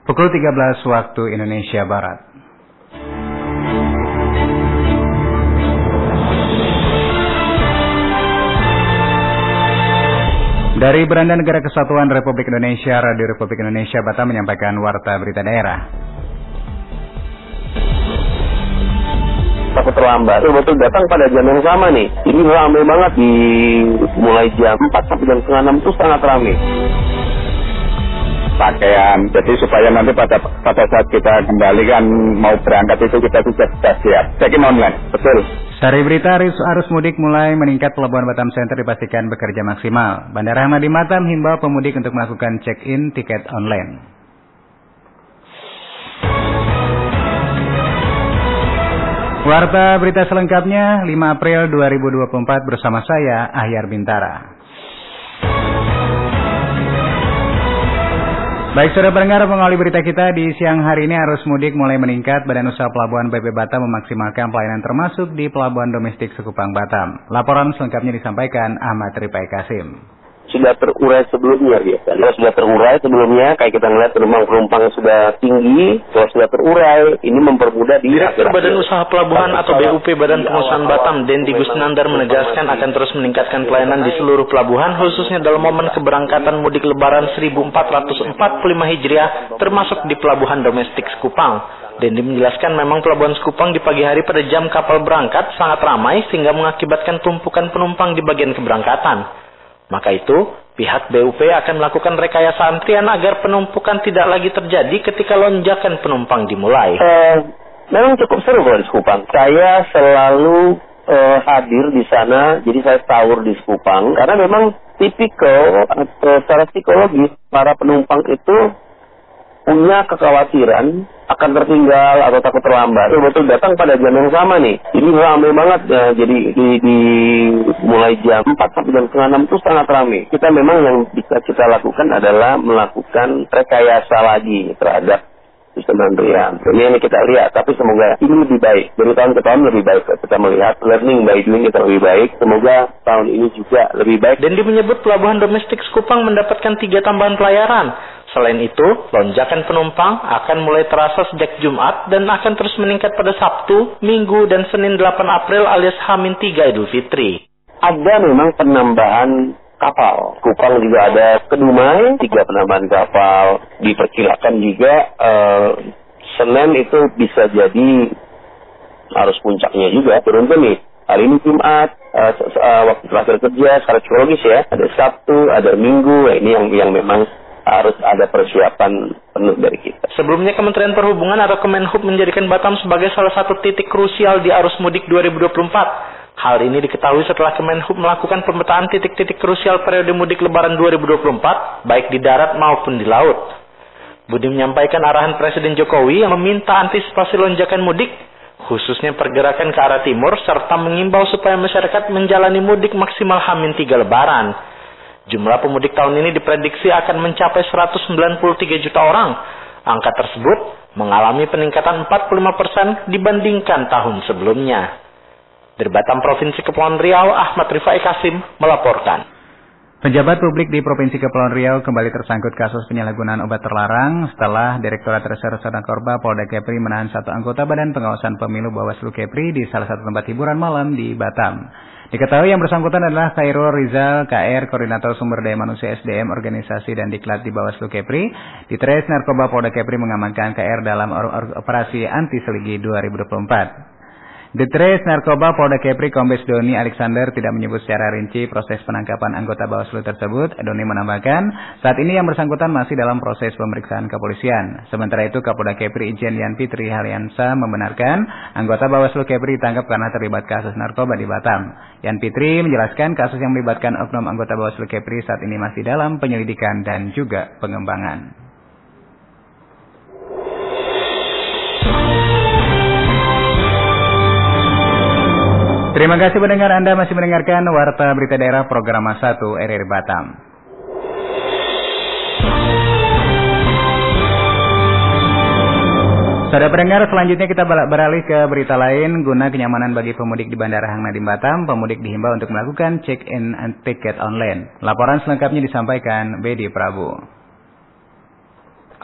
Pukul 13 waktu Indonesia Barat. Dari Beranda Negara Kesatuan Republik Indonesia, Radio Republik Indonesia Batam menyampaikan warta berita daerah. Takut terlambat, betul datang pada jam yang sama nih. Ini ramai banget mulai jam 4 sampai jam setengah 6 itu sangat ramai. Pakaian, jadi supaya nanti pada saat kita kembali kan mau berangkat itu kita sudah siap. Check-in online, betul. Sari berita arus mudik mulai meningkat. Pelabuhan Batam Center dipastikan bekerja maksimal. Bandara Ahmadi Batam himbau pemudik untuk melakukan check-in tiket online. Warta berita selengkapnya 5 April 2024 bersama saya Ahyar Bintara. Baik, saudara pendengar, mengawali berita kita di siang hari ini, arus mudik mulai meningkat. Badan Usaha Pelabuhan BP Batam memaksimalkan pelayanan termasuk di Pelabuhan Domestik Sekupang Batam. Laporan selengkapnya disampaikan Ahmad Rifai Kasim. Sudah terurai sebelumnya biasa. Kalau sudah terurai sebelumnya, kayak kita ngeliat penumpang sudah tinggi, kalau sudah terurai, ini mempermudah di Direktur Badan Usaha Pelabuhan atau BUP Badan Pengusahaan Batam, Dendi Gusnandar menegaskan akan terus meningkatkan pelayanan di seluruh pelabuhan, khususnya dalam momen keberangkatan mudik Lebaran 1445 Hijriah, termasuk di Pelabuhan Domestik Sekupang. Dendi menjelaskan memang Pelabuhan Sekupang di pagi hari pada jam kapal berangkat sangat ramai sehingga mengakibatkan tumpukan penumpang di bagian keberangkatan. Maka itu, pihak BUP akan melakukan rekayasa antrian agar penumpukan tidak lagi terjadi ketika lonjakan penumpang dimulai. Memang cukup seru kalau di Sekupang. Saya selalu hadir di sana, jadi saya sahur di Sekupang. Karena memang tipikal atau secara psikologis, para penumpang itu punya kekhawatiran akan tertinggal atau takut terlambat. Betul datang pada jam yang sama nih. Ini ramai banget ya. Jadi di mulai jam 4 sampai jam setengah 6 itu sangat ramai. Kita memang yang bisa kita lakukan adalah melakukan rekayasa lagi terhadap sistem antrian. Ini kita lihat, tapi semoga ini lebih baik. Dari tahun ke tahun lebih baik. Kita melihat learning by doing kita lebih baik. Semoga tahun ini juga lebih baik. Dan menyebut Pelabuhan Domestik Sekupang mendapatkan 3 tambahan pelayaran. Selain itu, lonjakan penumpang akan mulai terasa sejak Jumat dan akan terus meningkat pada Sabtu, Minggu, dan Senin 8 April alias H-3 Idul Fitri. Ada memang penambahan kapal. Kupang juga ada Kedumai, 3 penambahan kapal. Diperkirakan juga Senin itu bisa jadi arus puncaknya juga. Beruntung nih, hari ini Jumat, waktu terakhir kerja, secara psikologis ya. Ada Sabtu, ada Minggu, ini yang memang harus ada persiapan penuh dari kita. Sebelumnya Kementerian Perhubungan atau Kemenhub menjadikan Batam sebagai salah satu titik krusial di arus mudik 2024. Hal ini diketahui setelah Kemenhub melakukan pemetaan titik-titik krusial periode mudik Lebaran 2024, baik di darat maupun di laut. Budi menyampaikan arahan Presiden Jokowi yang meminta antisipasi lonjakan mudik, khususnya pergerakan ke arah timur, serta mengimbau supaya masyarakat menjalani mudik maksimal H-3 Lebaran. Jumlah pemudik tahun ini diprediksi akan mencapai 193 juta orang. Angka tersebut mengalami peningkatan 45% dibandingkan tahun sebelumnya. Dari Batam, Provinsi Kepulauan Riau, Ahmad Rifai Kasim melaporkan. Pejabat publik di Provinsi Kepulauan Riau kembali tersangkut kasus penyalahgunaan obat terlarang setelah Direktorat Reserse Narkoba Polda Kepri menahan 1 anggota Badan Pengawasan Pemilu Bawaslu Kepri di salah satu tempat hiburan malam di Batam. Diketahui yang bersangkutan adalah Khairul Rizal, KR, Koordinator Sumber Daya Manusia SDM Organisasi dan Diklat di Bawaslu Kepri. Ditres Narkoba Polda Kepri mengamankan KR dalam operasi anti seligi 2024. Ditres Narkoba Polda Kepri Kombes Doni Alexander tidak menyebut secara rinci proses penangkapan anggota Bawaslu tersebut. Doni menambahkan, saat ini yang bersangkutan masih dalam proses pemeriksaan kepolisian. Sementara itu, Kapolda Kepri Ijen Yan Fitri Haliansa membenarkan anggota Bawaslu Kepri ditangkap karena terlibat kasus narkoba di Batam. Yan Fitri menjelaskan kasus yang melibatkan oknum anggota Bawaslu Kepri saat ini masih dalam penyelidikan dan juga pengembangan. Terima kasih pendengar, Anda masih mendengarkan Warta Berita Daerah Program 1 RRI Batam. Saudara pendengar, selanjutnya kita beralih ke berita lain. Guna kenyamanan bagi pemudik di Bandara Hang Nadim Batam, pemudik dihimbau untuk melakukan check-in tiket online. Laporan selengkapnya disampaikan Bedi Prabu.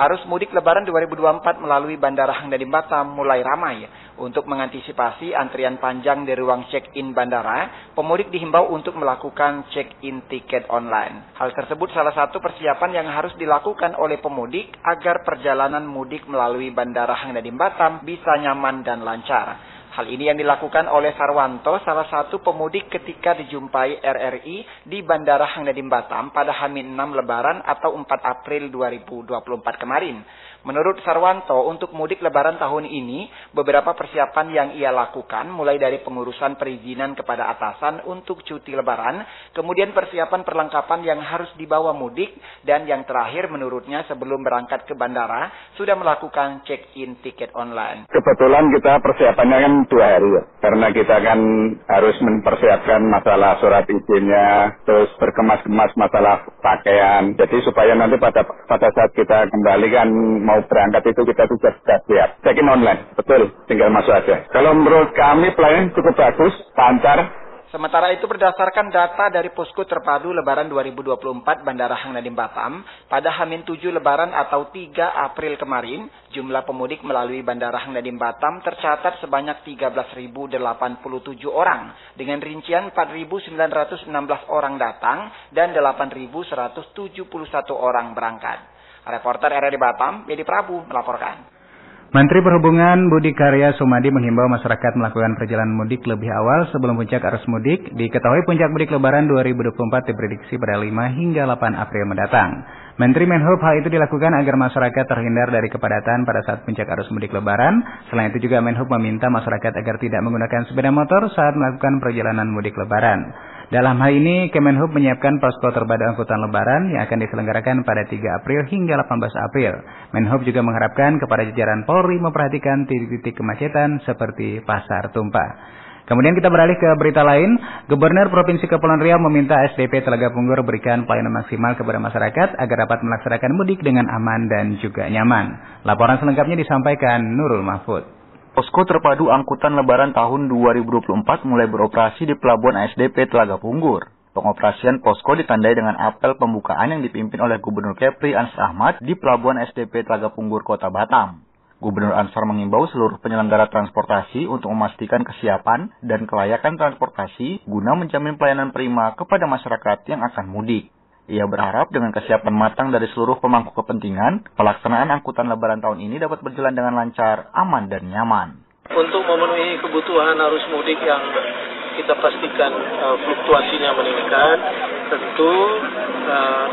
Arus mudik Lebaran 2024 melalui Bandara Hang Nadiem Batam mulai ramai. Untuk mengantisipasi antrian panjang di ruang check-in bandara, pemudik dihimbau untuk melakukan check-in tiket online. Hal tersebut salah satu persiapan yang harus dilakukan oleh pemudik agar perjalanan mudik melalui Bandara Hang Nadiem Batam bisa nyaman dan lancar. Hal ini yang dilakukan oleh Sarwanto, salah satu pemudik ketika dijumpai RRI di Bandara Hang Nadiem Batam pada H-6 Lebaran atau 4 April 2024 kemarin. Menurut Sarwanto, untuk mudik Lebaran tahun ini, beberapa persiapan yang ia lakukan mulai dari pengurusan perizinan kepada atasan untuk cuti Lebaran, kemudian persiapan perlengkapan yang harus dibawa mudik, dan yang terakhir menurutnya sebelum berangkat ke bandara, sudah melakukan check-in tiket online. Kebetulan kita persiapannya kan 2 hari ya, karena kita kan harus mempersiapkan masalah surat izinnya, terus berkemas-kemas masalah pakaian, jadi supaya nanti pada saat kita kembali kan mau berangkat itu kita sudah siap. Check-in online, betul, tinggal masuk aja. Kalau menurut kami pelayanan cukup bagus, lancar. Sementara itu berdasarkan data dari Posko Terpadu Lebaran 2024 Bandara Hang Nadiem Batam, pada H-7 Lebaran atau 3 April kemarin, jumlah pemudik melalui Bandara Hang Nadiem Batam tercatat sebanyak 13.087 orang, dengan rincian 4.916 orang datang dan 8.171 orang berangkat. Reporter RRI Batam, Bedi Prabu melaporkan. Menteri Perhubungan Budi Karya Sumadi menghimbau masyarakat melakukan perjalanan mudik lebih awal sebelum puncak arus mudik. Diketahui puncak mudik Lebaran 2024 diprediksi pada 5 hingga 8 April mendatang. Menteri Menhub hal itu dilakukan agar masyarakat terhindar dari kepadatan pada saat puncak arus mudik Lebaran. Selain itu juga Menhub meminta masyarakat agar tidak menggunakan sepeda motor saat melakukan perjalanan mudik Lebaran. Dalam hal ini, Kemenhub menyiapkan posko terpadu angkutan Lebaran yang akan diselenggarakan pada 3 April hingga 18 April. Menhub juga mengharapkan kepada jajaran Polri memperhatikan titik-titik kemacetan seperti Pasar Tumpah. Kemudian kita beralih ke berita lain. Gubernur Provinsi Kepulauan Riau meminta SDP Telaga Punggur berikan pelayanan maksimal kepada masyarakat agar dapat melaksanakan mudik dengan aman dan juga nyaman. Laporan selengkapnya disampaikan Nurul Mahfud. Posko Terpadu Angkutan Lebaran tahun 2024 mulai beroperasi di Pelabuhan SDP Telaga Punggur. Pengoperasian posko ditandai dengan apel pembukaan yang dipimpin oleh Gubernur Kepri Ansar Ahmad di Pelabuhan SDP Telaga Punggur, Kota Batam. Gubernur Ansar mengimbau seluruh penyelenggara transportasi untuk memastikan kesiapan dan kelayakan transportasi guna menjamin pelayanan prima kepada masyarakat yang akan mudik. Ia berharap dengan kesiapan matang dari seluruh pemangku kepentingan, pelaksanaan angkutan Lebaran tahun ini dapat berjalan dengan lancar, aman, dan nyaman. Untuk memenuhi kebutuhan arus mudik yang kita pastikan fluktuasinya meningkat, tentu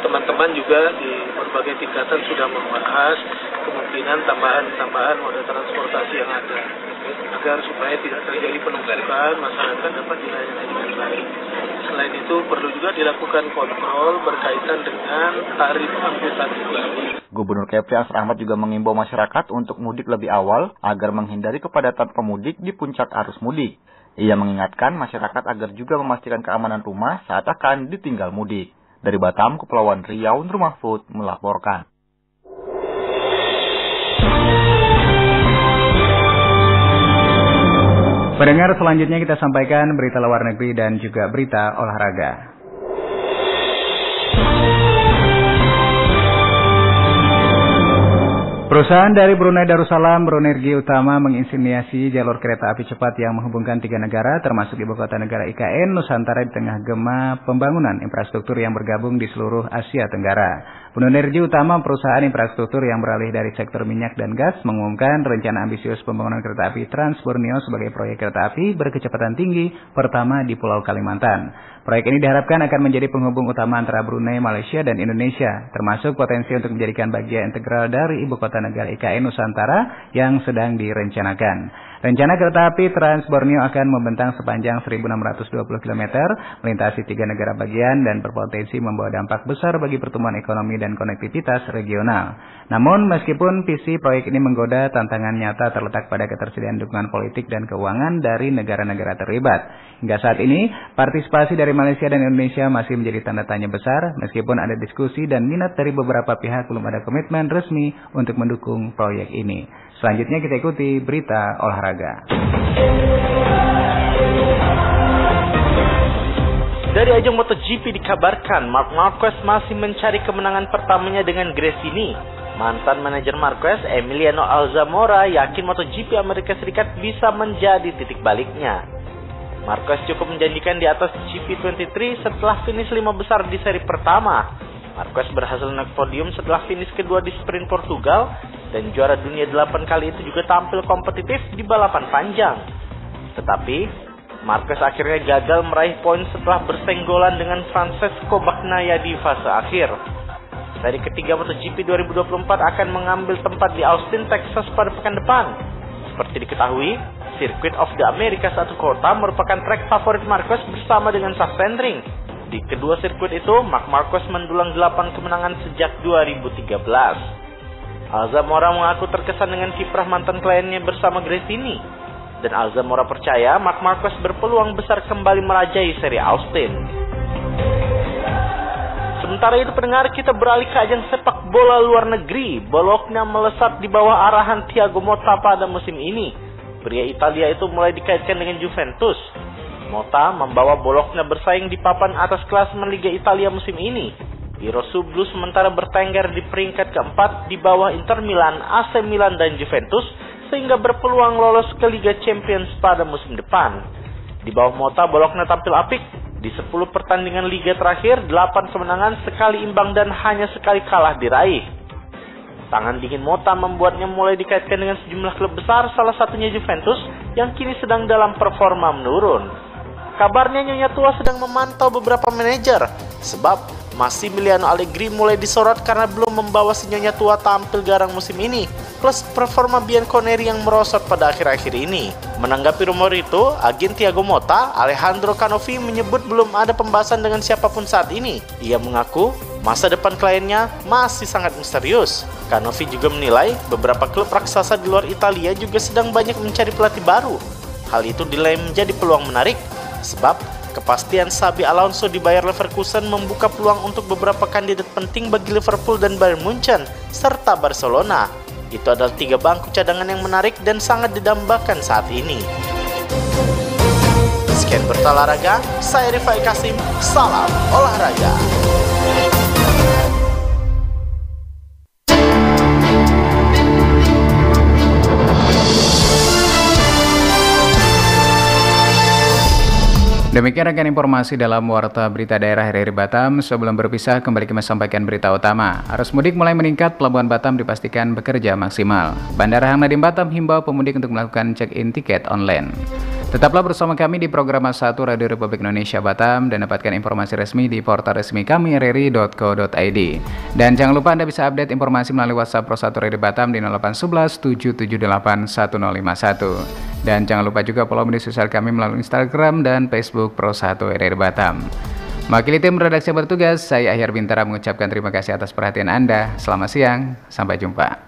teman-teman juga di berbagai tingkatan sudah membahas kemungkinan tambahan moda transportasi yang ada, agar supaya tidak terjadi penumpukan, masyarakat dapat dilayani dengan baik. Selain itu perlu juga dilakukan kontrol berkaitan dengan tarif angkutan ini. Gubernur Kepri Ansar Ahmad juga mengimbau masyarakat untuk mudik lebih awal agar menghindari kepadatan pemudik di puncak arus mudik. Ia mengingatkan masyarakat agar juga memastikan keamanan rumah saat akan ditinggal mudik. Dari Batam, Kepulauan Riau, Nurul Mahfud melaporkan. Pendengar, selanjutnya kita sampaikan berita luar negeri dan juga berita olahraga. Perusahaan dari Brunei Darussalam, Brunergi Utama menginisiasi jalur kereta api cepat yang menghubungkan 3 negara termasuk ibu kota negara IKN Nusantara di tengah gema pembangunan infrastruktur yang bergabung di seluruh Asia Tenggara. Brunergi Utama, perusahaan infrastruktur yang beralih dari sektor minyak dan gas, mengumumkan rencana ambisius pembangunan kereta api Trans Borneo sebagai proyek kereta api berkecepatan tinggi pertama di Pulau Kalimantan. Proyek ini diharapkan akan menjadi penghubung utama antara Brunei, Malaysia, dan Indonesia, termasuk potensi untuk menjadikan bagian integral dari ibu kota negara IKN Nusantara yang sedang direncanakan. Rencana kereta api Trans Borneo akan membentang sepanjang 1.620 km, melintasi 3 negara bagian dan berpotensi membawa dampak besar bagi pertumbuhan ekonomi dan konektivitas regional. Namun, meskipun visi proyek ini menggoda, tantangan nyata terletak pada ketersediaan dukungan politik dan keuangan dari negara-negara terlibat. Hingga saat ini, partisipasi dari Malaysia dan Indonesia masih menjadi tanda tanya besar, meskipun ada diskusi dan minat dari beberapa pihak, belum ada komitmen resmi untuk mendukung proyek ini. Selanjutnya kita ikuti berita olahraga. Dari ajang MotoGP dikabarkan Marc Marquez masih mencari kemenangan pertamanya dengan Gresini. Mantan manajer Marquez, Emiliano Alzamora, yakin MotoGP Amerika Serikat bisa menjadi titik baliknya. Marquez cukup menjanjikan di atas GP23 setelah finish 5 besar di seri pertama. Marquez berhasil naik podium setelah finish kedua di sprint Portugal, dan juara dunia 8 kali itu juga tampil kompetitif di balapan panjang. Tetapi, Marquez akhirnya gagal meraih poin setelah bersenggolan dengan Francesco Bagnaia di fase akhir. Seri ketiga MotoGP 2024 akan mengambil tempat di Austin, Texas pada pekan depan. Seperti diketahui, Circuit of the Americas atau Kota merupakan trek favorit Marquez bersama dengan Sachsenring. Di kedua sirkuit itu, Marc Marquez mendulang 8 kemenangan sejak 2013. Alzamora mengaku terkesan dengan kiprah mantan kliennya bersama Gresini. Dan Alzamora percaya Marc Marquez berpeluang besar kembali merajai seri Austin. Sementara itu pendengar, kita beralih ke ajang sepak bola luar negeri. Bologna melesat di bawah arahan Thiago Motta pada musim ini. Pria Italia itu mulai dikaitkan dengan Juventus. Motta membawa Bologna bersaing di papan atas klasemen Liga Italia musim ini. I Rossoblu sementara bertengger di peringkat keempat di bawah Inter Milan, AC Milan dan Juventus, sehingga berpeluang lolos ke Liga Champions pada musim depan. Di bawah Motta, Bologna tampil apik. Di 10 pertandingan Liga terakhir, 8 kemenangan, sekali imbang dan hanya sekali kalah diraih. Tangan dingin Motta membuatnya mulai dikaitkan dengan sejumlah klub besar, salah satunya Juventus, yang kini sedang dalam performa menurun. Kabarnya Nyonya Tua sedang memantau beberapa manajer, sebab Massimiliano Allegri mulai disorot karena belum membawa si Nyonya Tua tampil garang musim ini, plus performa Bianconeri yang merosot pada akhir-akhir ini. Menanggapi rumor itu, agen Thiago Motta, Alejandro Canovi, menyebut belum ada pembahasan dengan siapapun saat ini. Ia mengaku masa depan kliennya masih sangat misterius. Canovi juga menilai beberapa klub raksasa di luar Italia juga sedang banyak mencari pelatih baru. Hal itu dinilai menjadi peluang menarik, sebab kepastian Xabi Alonso di Bayer Leverkusen membuka peluang untuk beberapa kandidat penting bagi Liverpool dan Bayern Munchen, serta Barcelona. Itu adalah 3 bangku cadangan yang menarik dan sangat didambakan saat ini. Sekian Berita Olahraga, saya Rifai Kasim, salam olahraga. Demikian rangkaian informasi dalam Warta Berita Daerah RRI Batam. Sebelum berpisah, kembali kami sampaikan berita utama. Arus mudik mulai meningkat, Pelabuhan Batam dipastikan bekerja maksimal. Bandara Hang Nadiem Batam himbau pemudik untuk melakukan check-in tiket online. Tetaplah bersama kami di program 1 Radio Republik Indonesia Batam dan dapatkan informasi resmi di portal resmi kami rri.co.id. Dan jangan lupa Anda bisa update informasi melalui WhatsApp Pro 1 Radio Batam di 0811 778 1051. Dan jangan lupa juga follow media sosial kami melalui Instagram dan Facebook Pro 1 RRI Batam. Mewakili tim redaksi bertugas, saya Ahyar Bintara mengucapkan terima kasih atas perhatian Anda. Selamat siang, sampai jumpa.